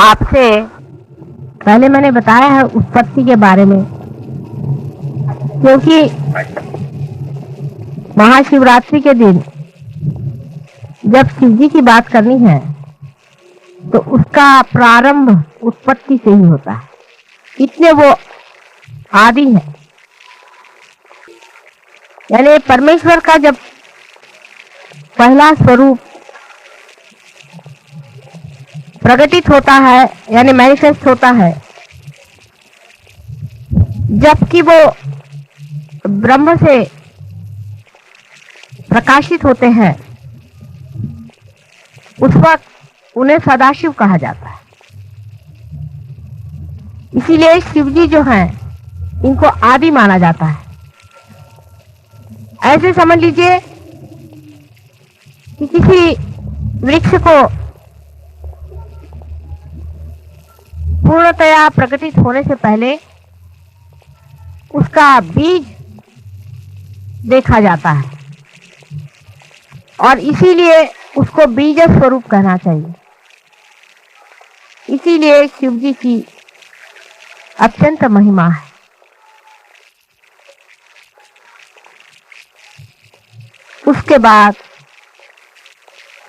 आपसे पहले मैंने बताया है उत्पत्ति के बारे में, क्योंकि महाशिवरात्रि के दिन जब शिव जी की बात करनी है तो उसका प्रारंभ उत्पत्ति से ही होता है, इतने वो आदि है। यानी परमेश्वर का जब पहला स्वरूप प्रकटित होता है, यानी मैनिफेस्ट होता है, जबकि वो ब्रह्म से प्रकाशित होते हैं, उस वक्त उन्हें सदाशिव कहा जाता है। इसीलिए शिव जी जो हैं, इनको आदि माना जाता है। ऐसे समझ लीजिए कि किसी वृक्ष को पूर्णतया प्रकटित होने से पहले उसका बीज देखा जाता है, और इसीलिए उसको बीज स्वरूप कहना चाहिए। इसीलिए शिव जी की अत्यंत महिमा है। उसके बाद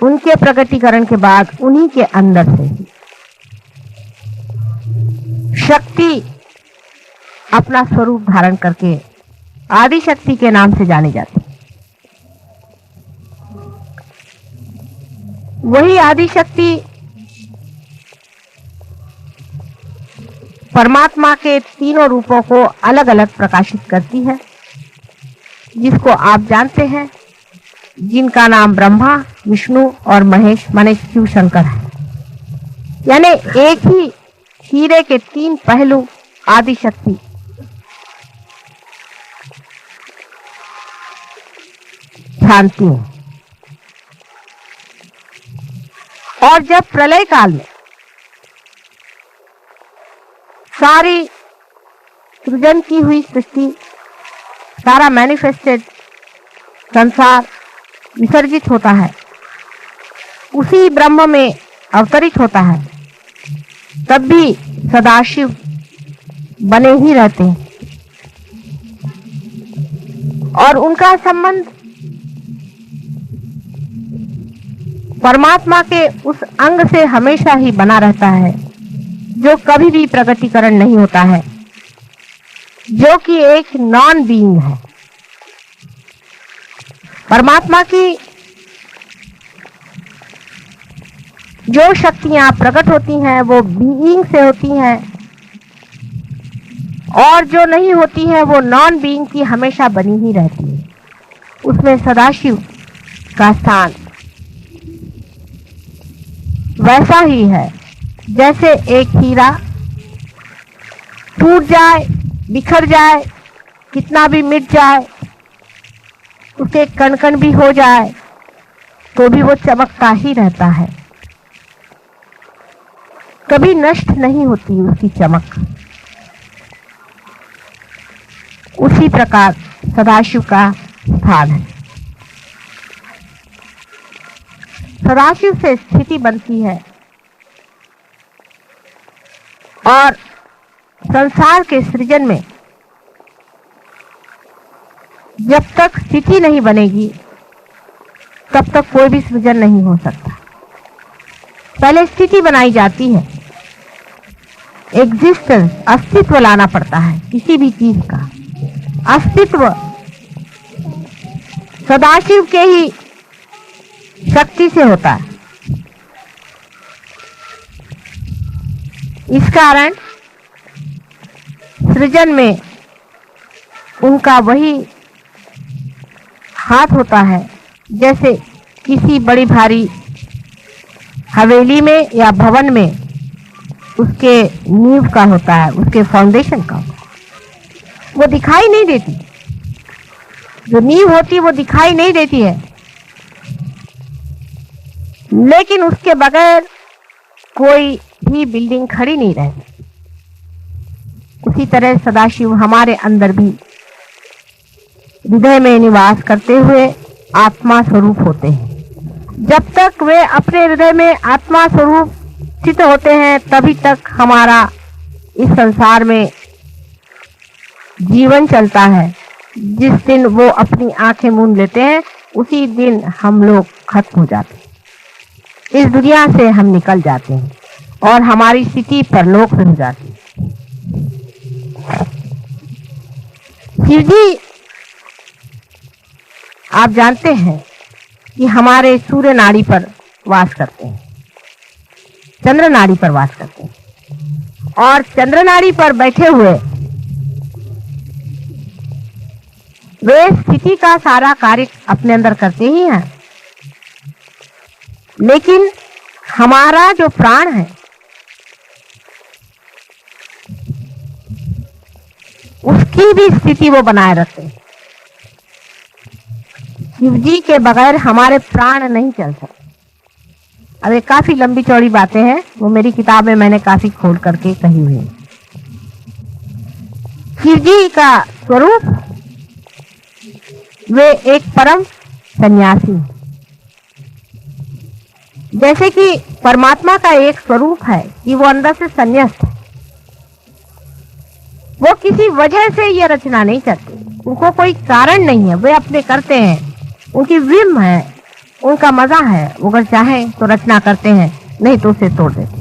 उनके प्रकटीकरण के बाद उन्हीं के अंदर से शक्ति अपना स्वरूप धारण करके आदि शक्ति के नाम से जानी जाती है। वही आदि शक्ति परमात्मा के तीनों रूपों को अलग अलग प्रकाशित करती है, जिसको आप जानते हैं, जिनका नाम ब्रह्मा, विष्णु और महेश माने शिव शंकर है। यानी एक ही हीरे के तीन पहलू आदि शक्ति जानती है। और जब प्रलय काल में सारी सृजन की हुई सृष्टि, सारा मैनिफेस्टेड संसार विसर्जित होता है, उसी ब्रह्म में अवतरित होता है, तब भी सदाशिव बने ही रहते हैं। और उनका संबंध परमात्मा के उस अंग से हमेशा ही बना रहता है, जो कभी भी प्रकटीकरण नहीं होता है, जो कि एक नॉन बीइंग है। परमात्मा की जो शक्तियां प्रकट होती हैं वो बीइंग से होती हैं, और जो नहीं होती है वो नॉन बीइंग की हमेशा बनी ही रहती है। उसमें सदाशिव का स्थान वैसा ही है जैसे एक हीरा टूट जाए, बिखर जाए, कितना भी मिट जाए, उसे कण कण भी हो जाए, तो भी वो चमकता ही रहता है, कभी नष्ट नहीं होती उसकी चमक। उसी प्रकार सदाशिव का स्थान है। सदाशिव से स्थिति बनती है, और संसार के सृजन में जब तक स्थिति नहीं बनेगी तब तक कोई भी सृजन नहीं हो सकता। पहले स्थिति बनाई जाती है, एग्जिस्टेंस, अस्तित्व लाना पड़ता है किसी भी चीज का। अस्तित्व सदाशिव के ही शक्ति से होता है। इस कारण सृजन में उनका वही हाथ होता है, जैसे किसी बड़ी भारी हवेली में या भवन में उसके नींव का होता है, उसके फाउंडेशन का होता है। वो दिखाई नहीं देती, जो नींव होती है वो दिखाई नहीं देती है, लेकिन उसके बगैर कोई भी बिल्डिंग खड़ी नहीं रहती। उसी तरह सदाशिव हमारे अंदर भी हृदय में निवास करते हुए आत्मा स्वरूप होते हैं। जब तक वे अपने हृदय में आत्मा स्वरूप स्थित होते हैं तभी तक हमारा इस संसार में जीवन चलता है। जिस दिन वो अपनी आंखें मूंद लेते हैं उसी दिन हम लोग खत्म हो जाते हैं, इस दुनिया से हम निकल जाते हैं और हमारी स्थिति परलोक में हो जाती है। शिव जी, आप जानते हैं कि हमारे सूर्य नाड़ी पर वास करते हैं, चंद्र नाड़ी पर वास करते हैं, और चंद्र नाड़ी पर बैठे हुए वे स्थिति का सारा कार्य अपने अंदर करते ही हैं। लेकिन हमारा जो प्राण है उसकी भी स्थिति वो बनाए रखते हैं। शिव जी के बगैर हमारे प्राण नहीं चल सकते। अब ये काफी लंबी चौड़ी बातें हैं, वो मेरी किताब में मैंने काफी खोल करके कही हुई है। शिव जी का स्वरूप, वे एक परम सन्यासी, जैसे कि परमात्मा का एक स्वरूप है कि वो अंदर से संन्यास्त है। वो किसी वजह से ये रचना नहीं करते, उनको कोई कारण नहीं है, वे अपने करते हैं, उनकी विम है, उनका मजा है। वो अगर चाहे तो रचना करते हैं, नहीं तो उसे तोड़ देते।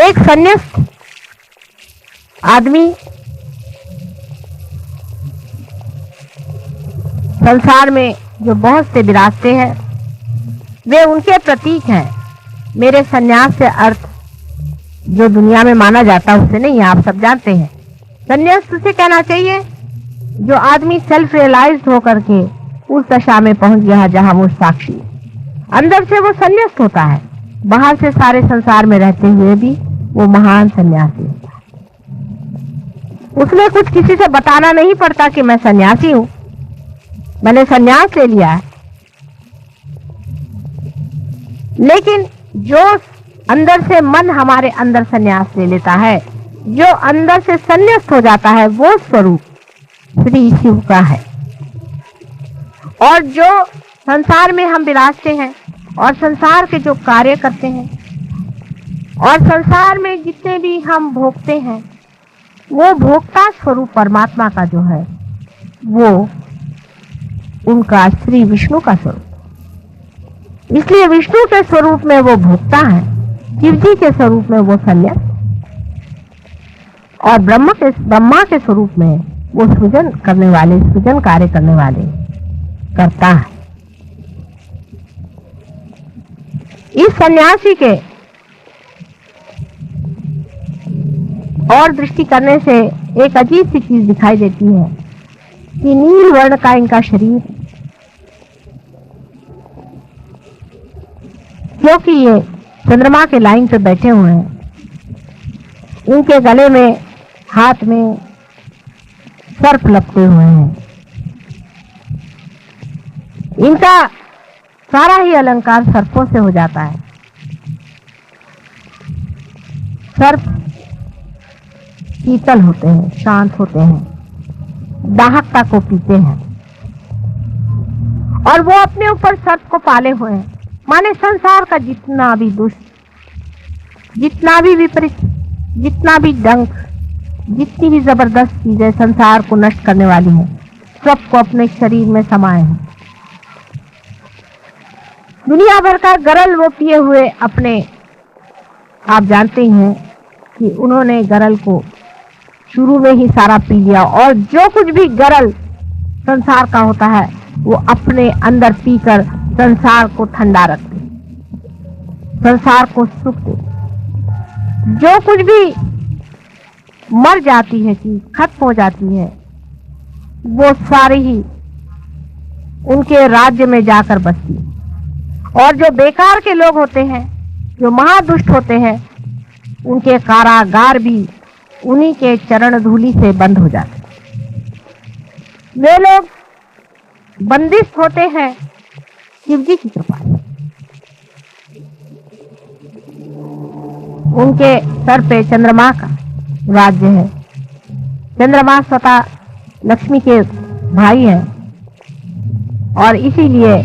एक संन्यास्त आदमी संसार में जो बहुत से विरासते हैं, वे उनके प्रतीक हैं। मेरे संन्यास से अर्थ जो दुनिया में माना जाता है उससे नहीं, आप सब जानते हैं। संन्यास उसे कहना चाहिए जो आदमी सेल्फ रियलाइज्ड होकर के उस दशा में पहुंच गया जहां वो साक्षी है। अंदर से वो संन्यास्त होता है, बाहर से सारे संसार में रहते हुए भी वो महान सन्यासी होता है। उसमें कुछ किसी से बताना नहीं पड़ता कि मैं सन्यासी हूं, मैंने सन्यास ले लिया है। लेकिन जो अंदर से मन हमारे अंदर सन्यास ले लेता है, जो अंदर से संन्यास्त हो जाता है, वो स्वरूप श्री शिव का है। और जो संसार में हम विराजते हैं और संसार के जो कार्य करते हैं और संसार में जितने भी हम भोगते हैं, वो भोक्ता स्वरूप परमात्मा का जो है वो उनका श्री विष्णु का स्वरूप। इसलिए विष्णु के स्वरूप में वो भोक्ता है, शिव जी के स्वरूप में वो संन्यास, और ब्रह्मा के स्वरूप में वो सृजन करने वाले, सृजन कार्य करने वाले करता है। इस सन्यासी के और दृष्टि करने से एक अजीब सी चीज दिखाई देती है कि नील वर्ण का इनका शरीर, क्योंकि ये चंद्रमा के लाइन पे बैठे हुए हैं, इनके गले में, हाथ में सर्प लपटे हुए हैं। इनका सारा ही अलंकार सर्पों से हो जाता है। सर्प शीतल होते हैं, शांत होते हैं, दाहकता को पीते हैं, और वो अपने ऊपर सर्प को पाले हुए हैं। माने संसार का जितना भी दुष्ट, जितना भी विपरीत, जितना भी डंक, जितनी भी जबरदस्त चीजें संसार को नष्ट करने वाली हैं, सबको अपने शरीर में समाये हैं। दुनिया भर का गरल वो पिए हुए अपने, आप जानते हैं कि उन्होंने गरल को शुरू में ही सारा पी लिया, और जो कुछ भी गरल संसार का होता है वो अपने अंदर पीकर संसार को ठंडा रखते, संसार को सुख दे। जो कुछ भी मर जाती है चीज, खत्म हो जाती है, वो सारी ही उनके राज्य में जाकर बसती है। और जो बेकार के लोग होते हैं, जो महादुष्ट होते हैं, उनके कारागार भी उन्हीं के चरण धूलि से बंद हो जाते हैं। वे लोग बंदिश होते हैं शिव जी की कृपा से। उनके सर पे चंद्रमा का राज्य है। चंद्रमा स्वतः लक्ष्मी के भाई हैं, और इसीलिए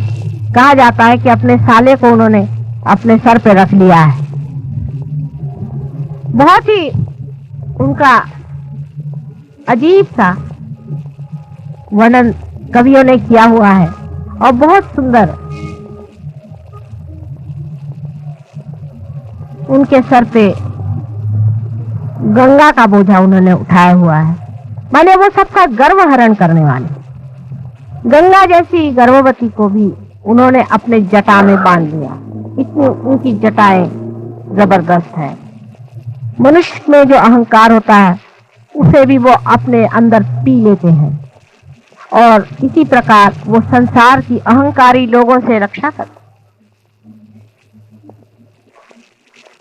कहा जाता है कि अपने साले को उन्होंने अपने सर पे रख लिया है। बहुत ही उनका अजीब सा वर्णन कवियों ने किया हुआ है और बहुत सुंदर उनके सर पे गंगा का बोझा उन्होंने उठाया हुआ है। माने वो सबका गर्व हरण करने वाले। गंगा जैसी गर्भवती को भी उन्होंने अपने जटा में बांध लिया। इतनी उनकी जटाएं जबरदस्त है। मनुष्य में जो अहंकार होता है उसे भी वो अपने अंदर पी लेते हैं और इसी प्रकार वो संसार की अहंकारी लोगों से रक्षा करते।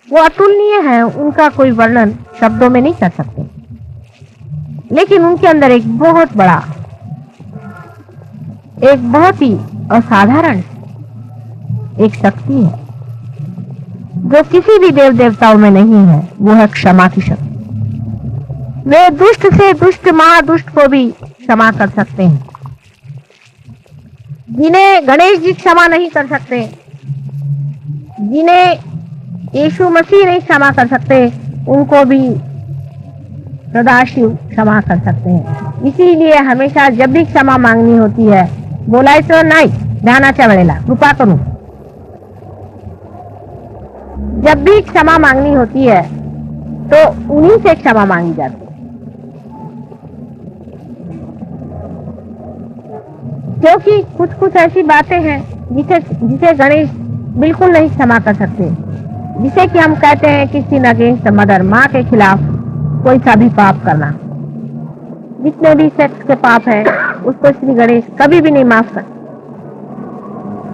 वो अतुलनीय है, उनका कोई वर्णन शब्दों में नहीं कर सकते। लेकिन उनके अंदर एक बहुत बड़ा, एक बहुत ही असाधारण एक शक्ति है जो किसी भी देव देवताओं में नहीं है। वो है क्षमा की शक्ति। वे दुष्ट से दुष्ट महादुष्ट को भी क्षमा कर सकते हैं। जिन्हें गणेश जी क्षमा नहीं कर सकते, जिन्हें यीशु मसीह नहीं क्षमा कर सकते, उनको भी सदाशिव क्षमा कर सकते हैं। इसीलिए हमेशा जब भी क्षमा मांगनी होती है बोला तो नहीं ध्यानाच्या वेळेला कृपा करूं, जब भी क्षमा मांगनी होती है तो उन्हीं से क्षमा मांगी जाती है। क्योंकि कुछ कुछ ऐसी बातें हैं जिसे गणेश बिल्कुल नहीं क्षमा कर सकते। जिसे कि हम कहते हैं कि सिन अगेंस्ट मदर, माँ के खिलाफ कोई सा भी पाप करना। जितने भी सेक्स के पाप है उसको श्री गणेश कभी भी नहीं माफ करते,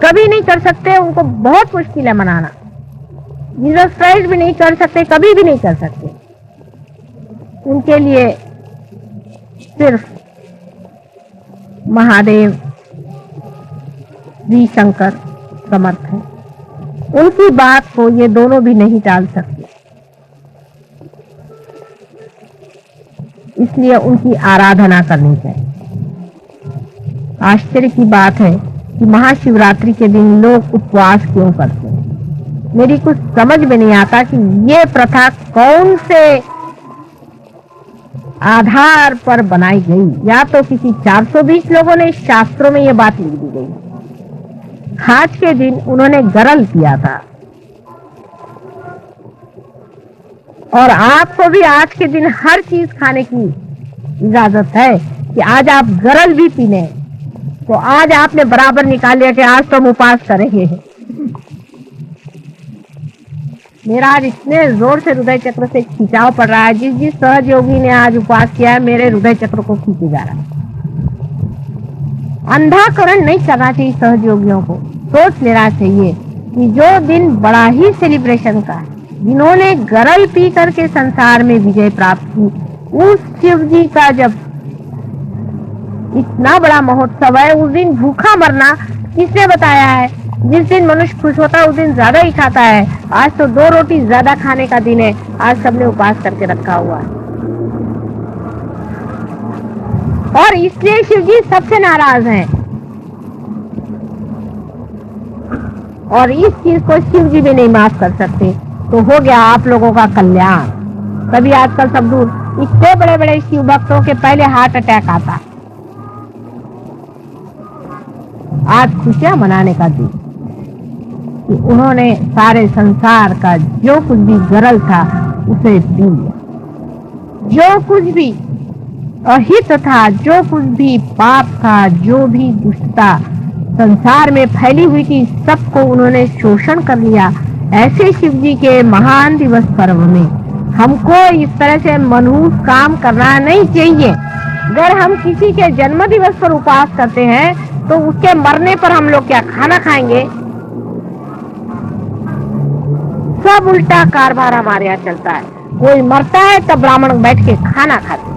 कभी नहीं कर सकते। उनको बहुत मुश्किल है मनाना। जीसस क्राइस्ट भी नहीं कर सकते, कभी भी नहीं कर सकते। उनके लिए सिर्फ महादेव श्री शंकर समर्थ है। उनकी बात को ये दोनों भी नहीं टाल सकते। इसलिए उनकी आराधना करनी चाहिए। आश्चर्य की बात है कि महाशिवरात्रि के दिन लोग उपवास क्यों करते हैं। मेरी कुछ समझ में नहीं आता कि ये प्रथा कौन से आधार पर बनाई गई। या तो किसी 420 लोगों ने शास्त्रों में ये बात लिख दी गई। आज के दिन उन्होंने गरल किया था और आपको भी आज के दिन हर चीज खाने की इजाजत है कि आज आप गरल भी पीने। तो आज आपने बराबर निकाल लिया कि आज तो हम उपवास करेंगे। मेरा आज इतने जोर से हृदय चक्र से खिंचाव पड़ रहा है। जिस सहज योगी ने आज उपवास किया है मेरे हृदय चक्र को खींचे जा रहा है। अंधाकरण नहीं करना चाहिए सहज योगियों को। सोच लेना चाहिए कि जो दिन बड़ा ही सेलिब्रेशन का है, जिन्होंने गरल पी करके संसार में विजय प्राप्त की, उस शिव जी का जब इतना बड़ा महोत्सव है, उस दिन भूखा मरना किसने बताया है। जिस दिन मनुष्य खुश होता है उस दिन ज्यादा ही खाता है। आज तो 2 रोटी ज्यादा खाने का दिन है। आज सबने उपवास करके रखा हुआ है और इसलिए शिव जी सबसे नाराज हैं। और इस चीज को शिव जी भी नहीं माफ कर सकते। तो हो गया आप लोगों का कल्याण। तभी आजकल सब दूर इतने बड़े बड़े शिव भक्तों के पहले हार्ट अटैक आता। आज खुशियां मनाने का दिन कि उन्होंने सारे संसार का जो कुछ भी गरल था उसे पी लिया। जो कुछ भी अहित था, जो कुछ भी पाप था, जो भी दुष्टता संसार में फैली हुई थी, सबको उन्होंने शोषण कर लिया। ऐसे शिव जी के महान दिवस पर्व में हमको इस तरह से मनहूस काम करना नहीं चाहिए। अगर हम किसी के जन्म दिवस पर उपवास करते हैं तो उसके मरने पर हम लोग क्या खाना खाएंगे? सब उल्टा कारभार हमारे यहाँ चलता है। कोई मरता है तब ब्राह्मण बैठ के खाना खाते।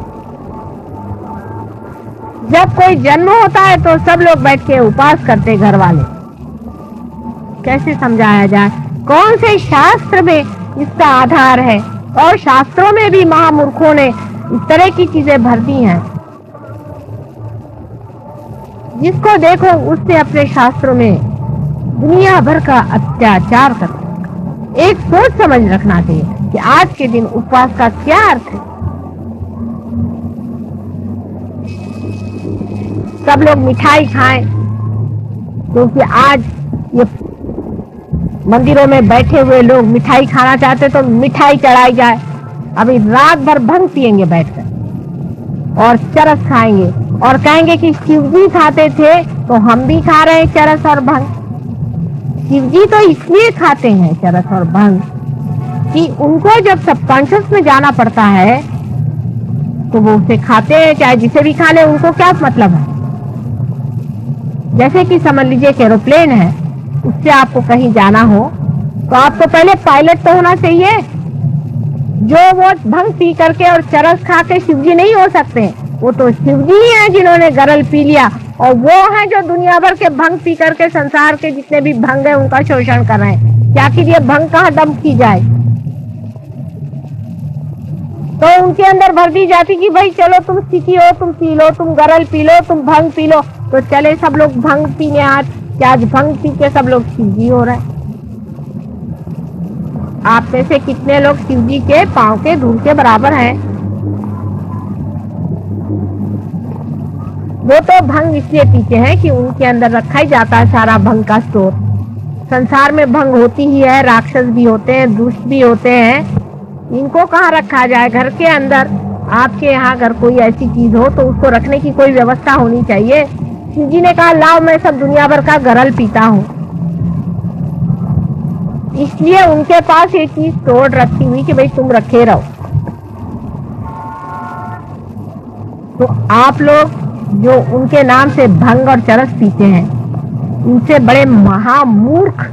जब कोई जन्म होता है तो सब लोग बैठ के उपवास करते घर वाले। कैसे समझाया जाए? कौन से शास्त्र में इसका आधार है? और शास्त्रों में भी महामूर्खों ने इस तरह की चीजें भर दी हैं। जिसको देखो उसने अपने शास्त्रों में दुनिया भर का अत्याचार करते हैं। एक सोच समझ रखना चाहिए कि आज के दिन उपवास का क्या अर्थ है। सब लोग मिठाई खाएं, क्योंकि आज ये मंदिरों में बैठे हुए लोग मिठाई खाना चाहते तो मिठाई चढ़ाई जाए। अभी रात भर भंग पिएंगे बैठकर और चरस खाएंगे और कहेंगे कि शिवजी खाते थे तो हम भी खा रहे हैं चरस और भंग। शिवजी तो इसलिए खाते हैं चरस और भंग कि उनको जब सबकॉन्शियस में जाना पड़ता है तो वो उसे खाते हैं, चाहे जिसे भी खा ले, उनको क्या मतलब है। जैसे कि समझ लीजिए कि एरोप्लेन है, उससे आपको कहीं जाना हो तो आपको पहले पायलट तो होना चाहिए। जो वो भंग पी करके और चरस खा के शिवजी नहीं हो सकते, वो तो शिवजी ही हैं जिन्होंने गरल पी लिया, और वो हैं जो दुनिया भर के भंग पी करके संसार के जितने भी भंग है उनका शोषण कर रहे हैं। क्या कीजिए, भंग कहाँ डंप की जाए, तो उनके अंदर भर दी जाती कि भाई चलो तुम सीखी हो, तुम पी लो, तुम गरल पी लो, तुम भंग पी लो, तो चले सब लोग भंग पीने। आज क्या आज भंग पी के सब लोग शिवजी हो रहे हैं। आप में से कितने लोग शिवजी के पांव के धूल के बराबर हैं? वो तो भंग इसलिए पीते हैं कि उनके अंदर रखा ही जाता है सारा भंग का स्टोर। संसार में भंग होती ही है, राक्षस भी होते हैं, दुष्ट भी होते हैं, इनको कहाँ रखा जाए। घर के अंदर आपके यहाँ अगर कोई ऐसी चीज हो तो उसको रखने की कोई व्यवस्था होनी चाहिए। शिवजी ने कहा लाओ मैं सब दुनिया भर का गरल पीता हूँ, इसलिए उनके पास ये चीज तोड़ रखी हुई कि भाई तुम रखे रहो। तो आप लोग जो उनके नाम से भंग और चरस पीते हैं, उनसे बड़े महामूर्ख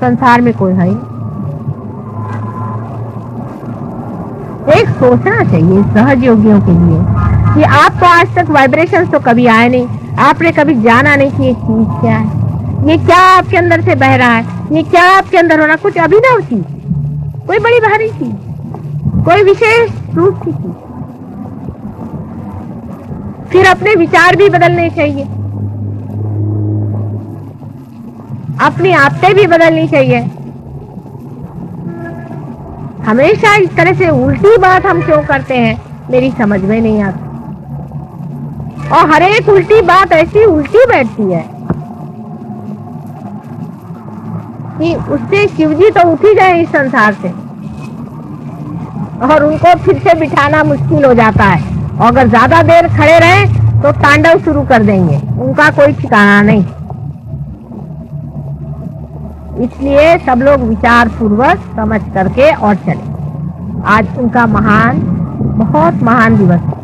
संसार में कोई है। एक सोचना चाहिए सहज योगियों के लिए कि आपको आज तक वाइब्रेशंस तो कभी आए नहीं, आपने कभी जाना नहीं कि ये चीज क्या है, ये क्या आपके अंदर से बह रहा है, ये क्या आपके अंदर हो रहा, कुछ अभिनव चीज, कोई बड़ी भारी चीज, कोई विशेष रूप की चीज। फिर अपने विचार भी बदलने चाहिए, अपनी आदतें भी बदलनी चाहिए। हमेशा इस तरह से उल्टी बात हम क्यों करते हैं, मेरी समझ में नहीं आती। और हर एक उल्टी बात ऐसी उल्टी बैठती है कि उससे शिवजी तो उठ ही गए इस संसार से, और उनको फिर से बिठाना मुश्किल हो जाता है। और अगर ज्यादा देर खड़े रहे तो तांडव शुरू कर देंगे, उनका कोई ठिकाना नहीं। इसलिए सब लोग विचार पूर्वक समझ करके और चले। आज उनका महान, बहुत महान दिवस है।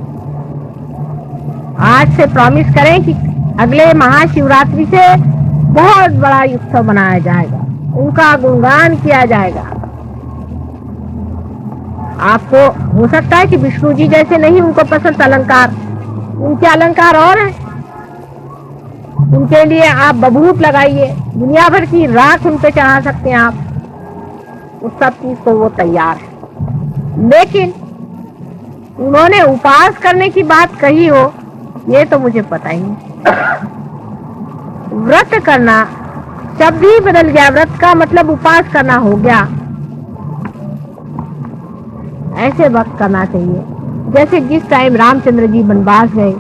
आज से प्रॉमिस करें कि अगले महाशिवरात्रि से बहुत बड़ा उत्सव मनाया जाएगा, उनका गुणगान किया जाएगा। आपको हो सकता है कि विष्णु जी जैसे नहीं उनको पसंद अलंकार, उनके अलंकार और हैं, उनके लिए आप बबूत लगाइए, दुनिया भर की राख उन पे चढ़ा सकते हैं आप, उस सब चीज को वो तैयार है। लेकिन उन्होंने उपवास करने की बात कही हो ये तो मुझे पता ही नहीं। व्रत करना शब्द ही बदल गया, व्रत का मतलब उपवास करना हो गया। ऐसे वक्त करना चाहिए जैसे जिस टाइम रामचंद्र जी वनवास गए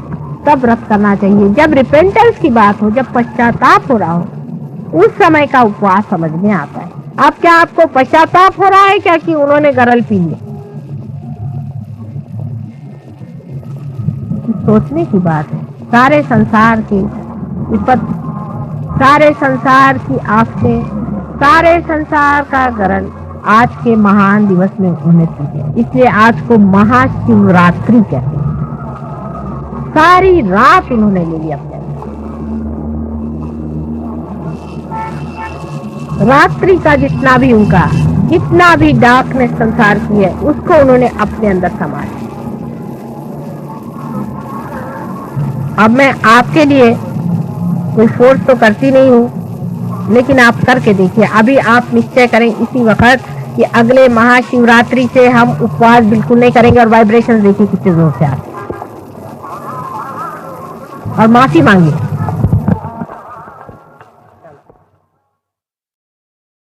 तब व्रत करना चाहिए। जब रिपेंटेंस की बात हो, जब पश्चाताप हो रहा हो, उस समय का उपवास समझ में आता है। अब क्या आपको पश्चाताप हो रहा है क्या कि उन्होंने गरल पी लिया? सोचने की बात है। सारे संसार की विपत्ति, सारे संसार की आफतें, सारे संसार का गरल आज के महान दिवस में उन्हें पी लिया। इसलिए आज को महाशिवरात्रि कहते हैं। सारी रात उन्होंने ले लिया अपने। रात्रि का जितना भी उनका, जितना भी डार्कनेस संसार की है, उसको उन्होंने अपने अंदर समा लिया। अब मैं आपके लिए कोई फोर्स तो करती नहीं हूँ, लेकिन आप करके देखिए। अभी आप निश्चय करें इसी वक्त कि अगले महाशिवरात्रि से हम उपवास बिल्कुल नहीं करेंगे, और वाइब्रेशन देखिए कितने जोर से आते, और माफी मांगिए।